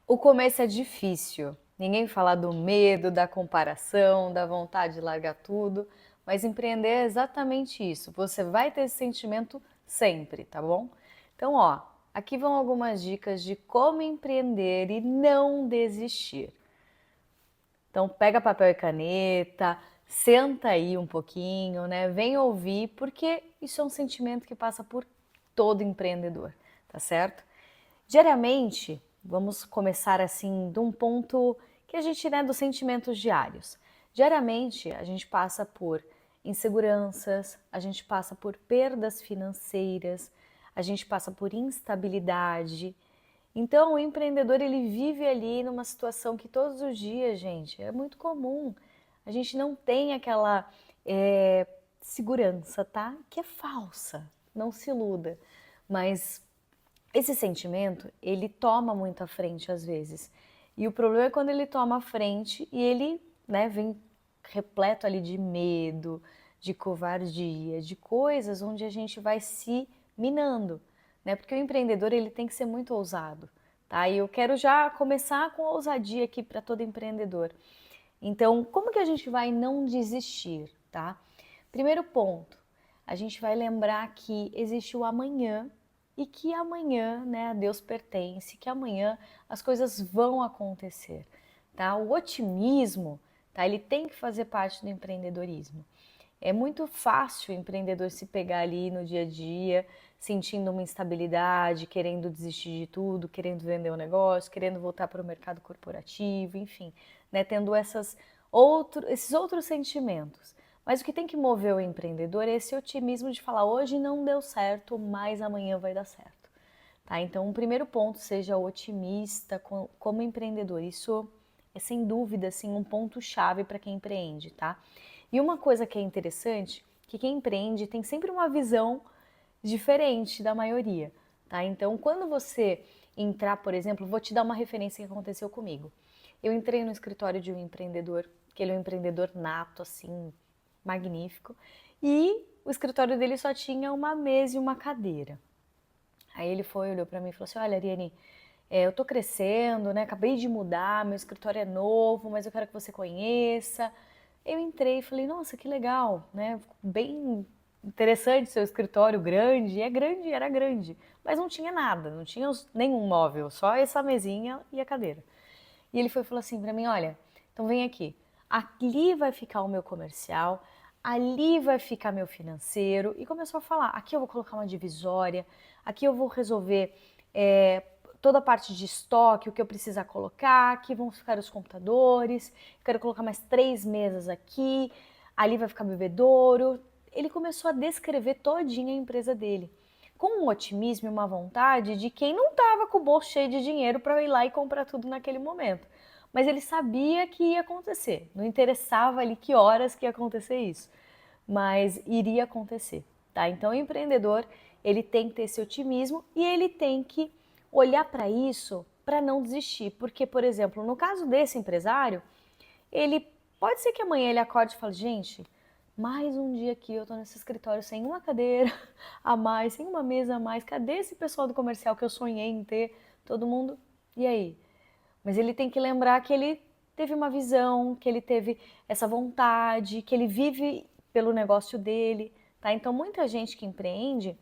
O começo é difícil. Ninguém fala do medo, da comparação, da vontade de largar tudo, mas empreender é exatamente isso. Você vai ter esse sentimento sempre, tá bom? Então, ó, aqui vão algumas dicas de como empreender e não desistir. Então, pega papel e caneta, senta aí um pouquinho, né? Vem ouvir, porque isso é um sentimento que passa por todo empreendedor, tá certo? Diariamente, vamos começar assim de um ponto que a gente, né, dos sentimentos diários. Diariamente, a gente passa por inseguranças, a gente passa por perdas financeiras, a gente passa por instabilidade. Então, o empreendedor ele vive ali numa situação que todos os dias, gente, é muito comum. A gente não tem aquela é, segurança, tá? Que é falsa. Não se iluda. Mas esse sentimento, ele toma muito à frente às vezes. E o problema é quando ele toma à frente e ele, né, vem repleto ali de medo, de covardia, de coisas onde a gente vai se minando, né? Porque o empreendedor, ele tem que ser muito ousado, tá? E eu quero já começar com ousadia aqui para todo empreendedor. Então, como que a gente vai não desistir, tá? Primeiro ponto, a gente vai lembrar que existe o amanhã e que amanhã, né, a Deus pertence, que amanhã as coisas vão acontecer, tá? O otimismo, tá? Ele tem que fazer parte do empreendedorismo. É muito fácil o empreendedor se pegar ali no dia a dia, sentindo uma instabilidade, querendo desistir de tudo, querendo vender o negócio, querendo voltar para o mercado corporativo, enfim, né, tendo esses outros sentimentos. Mas o que tem que mover o empreendedor é esse otimismo de falar: hoje não deu certo, mas amanhã vai dar certo. Tá? Então, o primeiro ponto, seja otimista como empreendedor. Isso é sem dúvida assim, um ponto-chave para quem empreende, tá? E uma coisa que é interessante, que quem empreende tem sempre uma visão diferente da maioria, tá? Então, quando você entrar, por exemplo, vou te dar uma referência que aconteceu comigo. Eu entrei no escritório de um empreendedor, que ele é um empreendedor nato, assim, magnífico, e o escritório dele só tinha uma mesa e uma cadeira. Aí ele foi, olhou para mim e falou assim: olha, Ariane, eu tô crescendo, né? Acabei de mudar, meu escritório é novo, mas eu quero que você conheça. Eu entrei e falei: nossa, que legal, né? Bem interessante seu escritório grande. E é grande, era grande, mas não tinha nada, não tinha nenhum móvel, só essa mesinha e a cadeira. E ele foi e falou assim para mim: olha, então vem aqui. Ali vai ficar o meu comercial, ali vai ficar meu financeiro. E começou a falar: aqui eu vou colocar uma divisória, aqui eu vou resolver toda a parte de estoque, o que eu precisar colocar, aqui vão ficar os computadores, eu quero colocar mais 3 mesas aqui, ali vai ficar bebedouro. Ele começou a descrever todinha a empresa dele, com um otimismo e uma vontade de quem não estava com o bolso cheio de dinheiro para ir lá e comprar tudo naquele momento. Mas ele sabia que ia acontecer, não interessava ali que horas que ia acontecer isso, mas iria acontecer, tá? Então o empreendedor, ele tem que ter esse otimismo e ele tem que olhar para isso para não desistir, porque, por exemplo, no caso desse empresário, ele pode ser que amanhã ele acorde e fale: gente, mais um dia aqui eu tô nesse escritório sem uma cadeira a mais, sem uma mesa a mais. Cadê esse pessoal do comercial que eu sonhei em ter? Todo mundo. E aí? Mas ele tem que lembrar que ele teve uma visão, que ele teve essa vontade, que ele vive pelo negócio dele, tá? Então muita gente que empreende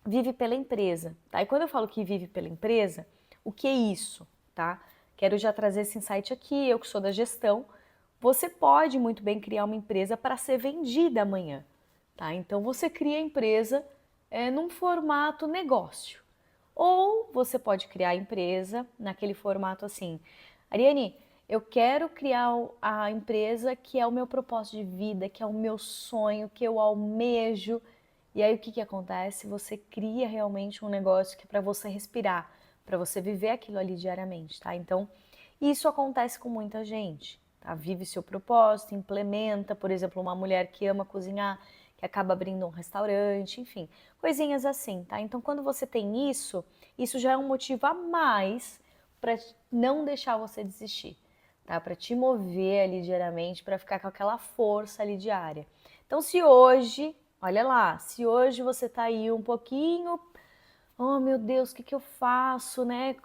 vive pela empresa, tá? E quando eu falo que vive pela empresa, o que é isso, tá? Quero já trazer esse insight aqui, eu que sou da gestão, você pode muito bem criar uma empresa para ser vendida amanhã, tá? Então você cria a empresa num formato negócio. Ou você pode criar a empresa naquele formato assim: Ariane, eu quero criar a empresa que é o meu propósito de vida, que é o meu sonho, que eu almejo. E aí o que acontece? Você cria realmente um negócio que é para você respirar, para você viver aquilo ali diariamente, tá? Então, isso acontece com muita gente, tá? Vive seu propósito, implementa, por exemplo, uma mulher que ama cozinhar, que acaba abrindo um restaurante, enfim, coisinhas assim, tá? Então, quando você tem isso, isso já é um motivo a mais para não deixar você desistir, tá? Para te mover ali diariamente, para ficar com aquela força ali diária. Então, se hoje, olha lá, se hoje você tá aí um pouquinho, oh meu Deus, o que eu faço, né?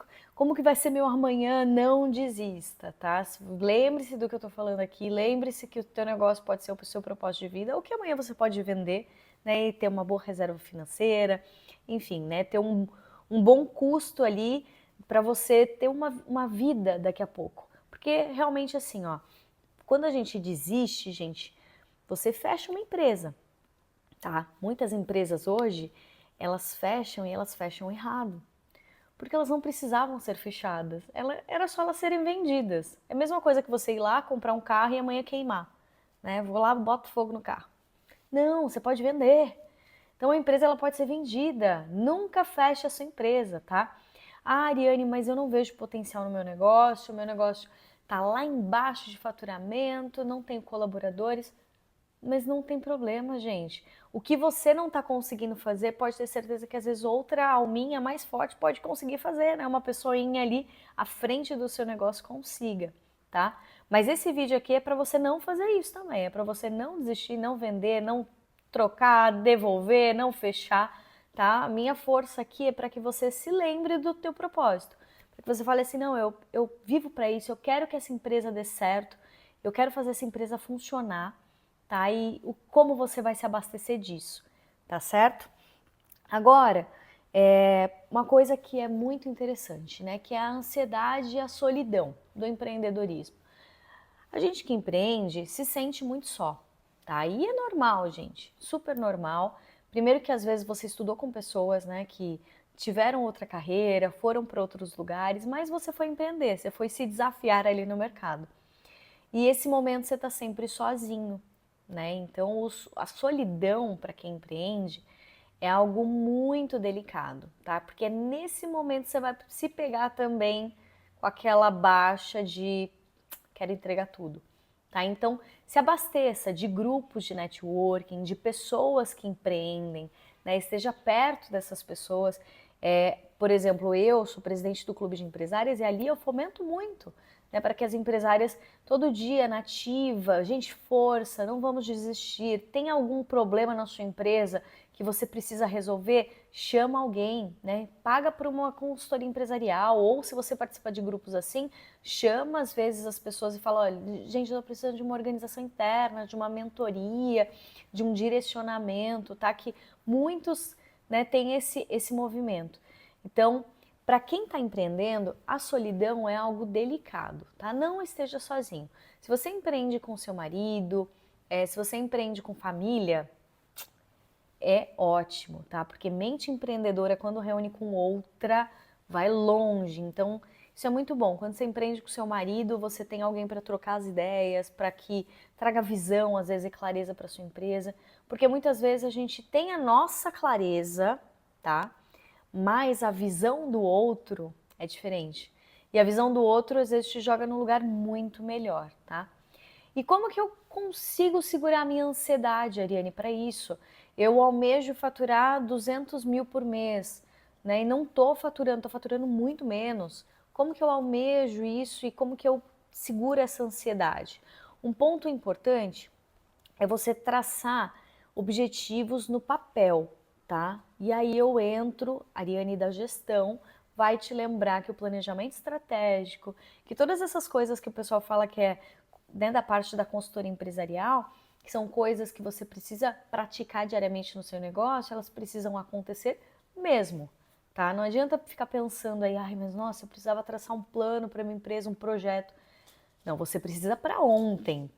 Como que vai ser meu amanhã? Não desista, tá? Lembre-se do que eu tô falando aqui, lembre-se que o teu negócio pode ser o seu propósito de vida, ou que amanhã você pode vender, né, e ter uma boa reserva financeira, enfim, né, ter um bom custo ali para você ter uma vida daqui a pouco. Porque realmente assim, ó, quando a gente desiste, gente, você fecha uma empresa, tá? Muitas empresas hoje, elas fecham e elas fecham errado. Porque elas não precisavam ser fechadas. Era só elas serem vendidas. É a mesma coisa que você ir lá comprar um carro e amanhã queimar. Né? Vou lá, boto fogo no carro. Não, você pode vender. Então a empresa ela pode ser vendida. Nunca feche a sua empresa, tá? Ah, Ariane, mas eu não vejo potencial no meu negócio tá lá embaixo de faturamento, não tenho colaboradores. Mas não tem problema, gente. O que você não está conseguindo fazer, pode ter certeza que às vezes outra alminha mais forte pode conseguir fazer, né? Uma pessoinha ali à frente do seu negócio consiga, tá? Mas esse vídeo aqui é para você não fazer isso também, é para você não desistir, não vender, não trocar, devolver, não fechar, tá? A minha força aqui é para que você se lembre do teu propósito. Para que você fale assim, não, eu vivo para isso, eu quero que essa empresa dê certo, eu quero fazer essa empresa funcionar, tá? E como você vai se abastecer disso, tá certo? Agora, uma coisa que é muito interessante, né? Que é a ansiedade e a solidão do empreendedorismo. A gente que empreende se sente muito só, tá? E é normal, gente, super normal. Primeiro que às vezes você estudou com pessoas, né, que tiveram outra carreira, foram para outros lugares, mas você foi empreender, você foi se desafiar ali no mercado. E esse momento você está sempre sozinho, né? Então a solidão para quem empreende é algo muito delicado, tá? Porque nesse momento você vai se pegar também com aquela baixa de quero entregar tudo, tá? Então se abasteça de grupos de networking, de pessoas que empreendem, né? Esteja perto dessas pessoas. Por exemplo, eu sou presidente do Clube de Empresárias e ali eu fomento muito, né, para que as empresárias todo dia nativa, gente, força, não vamos desistir. Tem algum problema na sua empresa que você precisa resolver? Chama alguém, né? Paga por uma consultoria empresarial, ou se você participa de grupos assim, chama às vezes as pessoas e fala, olha, gente, eu tô precisando de uma organização interna, de uma mentoria, de um direcionamento, tá? Que muitos, né, têm esse movimento. Então, para quem está empreendendo, a solidão é algo delicado, tá? Não esteja sozinho. Se você empreende com seu marido, se você empreende com família, é ótimo, tá? Porque mente empreendedora, quando reúne com outra, vai longe. Então, isso é muito bom. Quando você empreende com seu marido, você tem alguém para trocar as ideias, para que traga visão, às vezes, e clareza para sua empresa. Porque muitas vezes a gente tem a nossa clareza, tá? Mas a visão do outro é diferente. E a visão do outro, às vezes, te joga num lugar muito melhor, tá? E como que eu consigo segurar a minha ansiedade, Ariane, para isso? Eu almejo faturar 200 mil por mês, né? E não tô faturando, tô faturando muito menos. Como que eu almejo isso e como que eu seguro essa ansiedade? Um ponto importante é você traçar objetivos no papel, tá? E aí eu entro, Ariane da gestão, vai te lembrar que o planejamento estratégico, que todas essas coisas que o pessoal fala que é dentro da parte da consultoria empresarial, que são coisas que você precisa praticar diariamente no seu negócio, elas precisam acontecer mesmo, tá? Não adianta ficar pensando aí, ai, mas nossa, eu precisava traçar um plano para minha empresa, um projeto. Não, você precisa para ontem,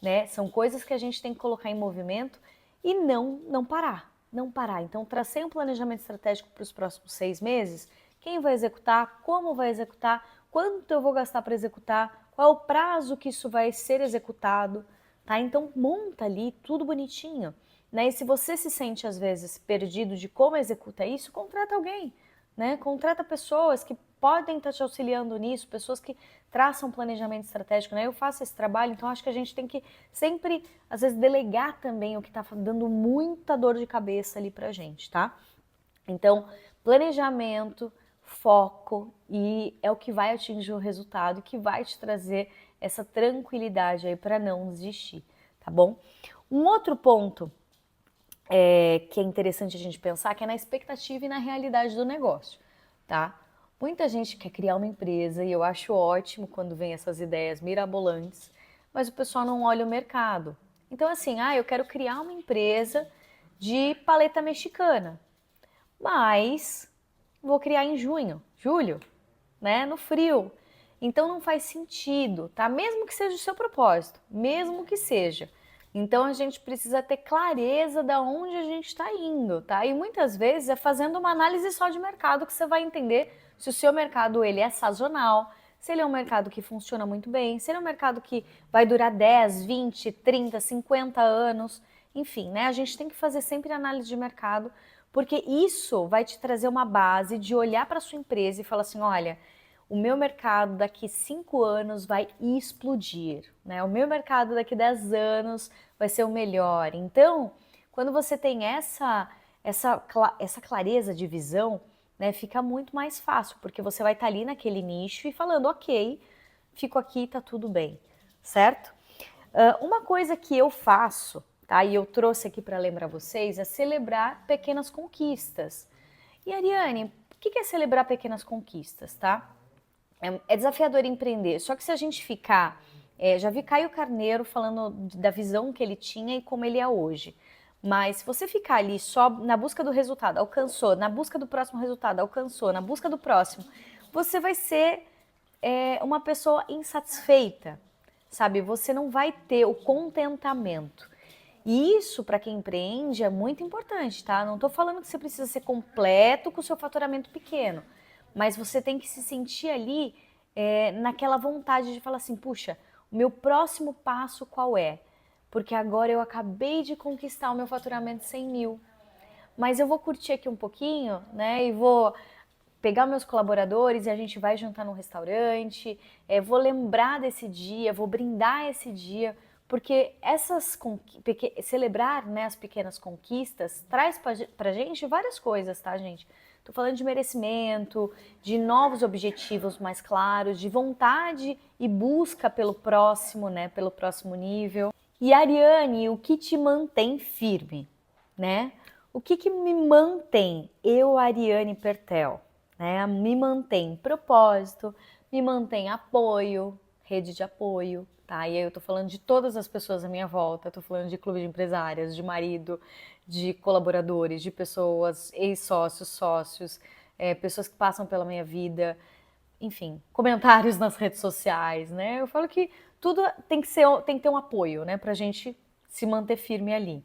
né? São coisas que a gente tem que colocar em movimento e não parar, não parar. Então, tracei um planejamento estratégico para os próximos 6 meses. Quem vai executar? Como vai executar? Quanto eu vou gastar para executar? Qual é o prazo que isso vai ser executado? Tá? Então, monta ali tudo bonitinho. Né? E se você se sente, às vezes, perdido de como executa isso, contrata alguém. Né? Contrata pessoas que podem estar te auxiliando nisso, pessoas que traçam planejamento estratégico, né? Eu faço esse trabalho, então acho que a gente tem que sempre, às vezes, delegar também o que está dando muita dor de cabeça ali pra gente, tá? Então, planejamento, foco e é o que vai atingir o resultado, que vai te trazer essa tranquilidade aí para não desistir, tá bom? Um outro ponto que é interessante a gente pensar que é na expectativa e na realidade do negócio, tá? Muita gente quer criar uma empresa e eu acho ótimo quando vem essas ideias mirabolantes, mas o pessoal não olha o mercado. Então, assim, eu quero criar uma empresa de paleta mexicana, mas vou criar em junho, julho, né? No frio. Então não faz sentido, tá? Mesmo que seja o seu propósito, mesmo que seja. Então a gente precisa ter clareza da onde a gente está indo, tá? E muitas vezes é fazendo uma análise só de mercado que você vai entender se o seu mercado ele é sazonal, se ele é um mercado que funciona muito bem, se ele é um mercado que vai durar 10, 20, 30, 50 anos, enfim, né? A gente tem que fazer sempre análise de mercado, porque isso vai te trazer uma base de olhar para sua empresa e falar assim, olha, o meu mercado daqui 5 anos vai explodir, né? O meu mercado daqui 10 anos vai ser o melhor. Então, quando você tem essa clareza de visão, né, fica muito mais fácil, porque você vai estar ali naquele nicho e falando, ok, fico aqui, tá tudo bem, certo? Uma coisa que eu faço, tá, e eu trouxe aqui para lembrar vocês, é celebrar pequenas conquistas. E Ariane, o que é celebrar pequenas conquistas, tá? É desafiador empreender, só que se a gente ficar, já vi Caio Carneiro falando da visão que ele tinha e como ele é hoje, mas se você ficar ali só na busca do resultado, alcançou, na busca do próximo resultado, alcançou, na busca do próximo, você vai ser uma pessoa insatisfeita, sabe? Você não vai ter o contentamento. E isso, para quem empreende, é muito importante, tá? Não estou falando que você precisa ser completo com o seu faturamento pequeno, mas você tem que se sentir ali naquela vontade de falar assim, puxa, o meu próximo passo qual é? Porque agora eu acabei de conquistar o meu faturamento de 100 mil, mas eu vou curtir aqui um pouquinho, né? E vou pegar meus colaboradores e a gente vai jantar num restaurante, vou lembrar desse dia, vou brindar esse dia, porque celebrar, né, as pequenas conquistas traz pra gente várias coisas, tá, gente? Tô falando de merecimento, de novos objetivos mais claros, de vontade e busca pelo próximo, né, pelo próximo nível. E Ariane, o que te mantém firme, né? O que me mantém, eu, Ariane Pertel, né? Me mantém propósito, me mantém apoio, rede de apoio, tá? E aí eu tô falando de todas as pessoas à minha volta, tô falando de clube de empresárias, de marido, de colaboradores, de pessoas, ex-sócios, sócios, pessoas que passam pela minha vida, enfim, comentários nas redes sociais, né? Eu falo que tudo tem que ter um apoio, né, pra gente se manter firme ali.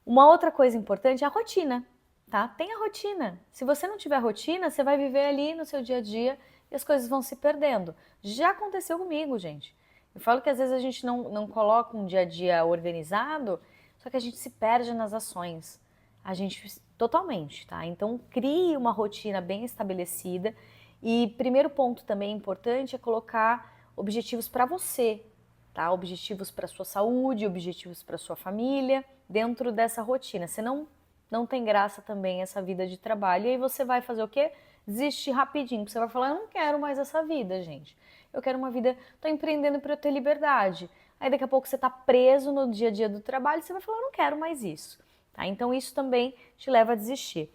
Uma outra coisa importante é a rotina, tá? Tem a rotina. Se você não tiver rotina, você vai viver ali no seu dia a dia e as coisas vão se perdendo. Já aconteceu comigo, gente. Eu falo que às vezes a gente não coloca um dia a dia organizado, só que a gente se perde nas ações. A gente totalmente, tá? Então crie uma rotina bem estabelecida. E primeiro ponto também importante é colocar objetivos para você, tá? Objetivos para sua saúde, objetivos para sua família, dentro dessa rotina. Senão não tem graça também essa vida de trabalho. E aí você vai fazer o quê? Desistir rapidinho, porque você vai falar, eu não quero mais essa vida, gente. Eu quero uma vida, tô empreendendo para eu ter liberdade. Aí daqui a pouco você tá preso no dia a dia do trabalho, você vai falar, eu não quero mais isso. Tá? Então isso também te leva a desistir.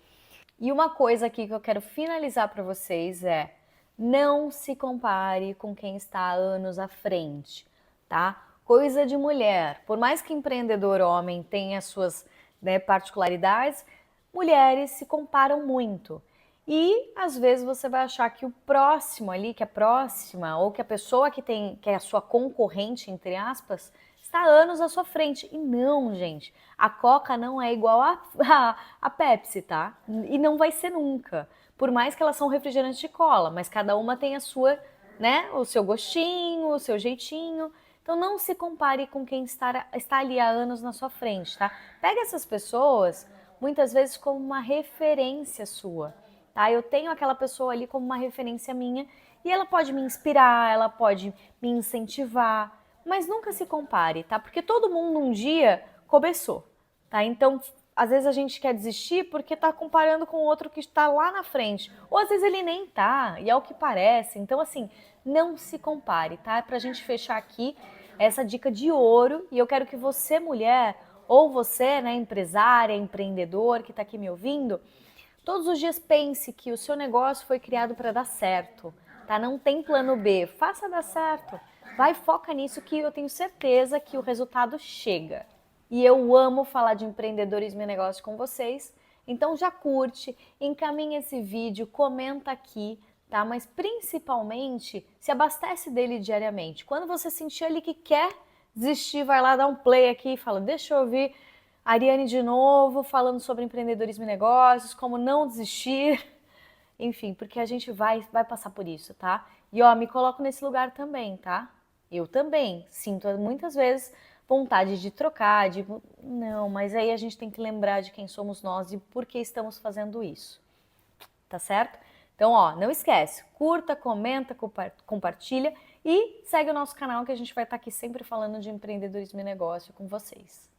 E uma coisa aqui que eu quero finalizar para vocês é: não se compare com quem está há anos à frente, tá? Coisa de mulher. Por mais que empreendedor homem tenha suas, né, particularidades, mulheres se comparam muito. E às vezes você vai achar que o próximo ali, que a próxima, ou que a pessoa que é a sua concorrente, entre aspas, está anos à sua frente. E não, gente. A Coca não é igual a Pepsi, tá? E não vai ser nunca. Por mais que elas são refrigerantes de cola, mas cada uma tem a sua, né? O seu gostinho, o seu jeitinho. Então não se compare com quem está ali há anos na sua frente, tá? Pega essas pessoas, muitas vezes, como uma referência sua, tá? Eu tenho aquela pessoa ali como uma referência minha e ela pode me inspirar, ela pode me incentivar, mas nunca se compare, tá? Porque todo mundo um dia começou, tá? Então, às vezes a gente quer desistir porque tá comparando com outro que está lá na frente. Ou às vezes ele nem tá, e é o que parece. Então, assim, não se compare, tá? É pra gente fechar aqui essa dica de ouro. E eu quero que você, mulher, ou você, né, empresária, empreendedor que tá aqui me ouvindo, Todos os dias pense que o seu negócio foi criado para dar certo, tá? Não tem plano B, faça dar certo. Vai, foca nisso que eu tenho certeza que o resultado chega. E eu amo falar de empreendedorismo e negócio com vocês. Então já curte, encaminha esse vídeo, comenta aqui, tá? Mas principalmente se abastece dele diariamente. Quando você sentir ali que quer desistir, vai lá dar um play aqui e fala: deixa eu ouvir a Ariane de novo falando sobre empreendedorismo e negócios, como não desistir. Enfim, porque a gente vai passar por isso, tá? E ó, me coloco nesse lugar também, tá? Eu também sinto muitas vezes vontade de trocar, de não, mas aí a gente tem que lembrar de quem somos nós e por que estamos fazendo isso, tá certo? Então, ó, não esquece, curta, comenta, compartilha e segue o nosso canal que a gente vai estar aqui sempre falando de empreendedorismo e negócio com vocês.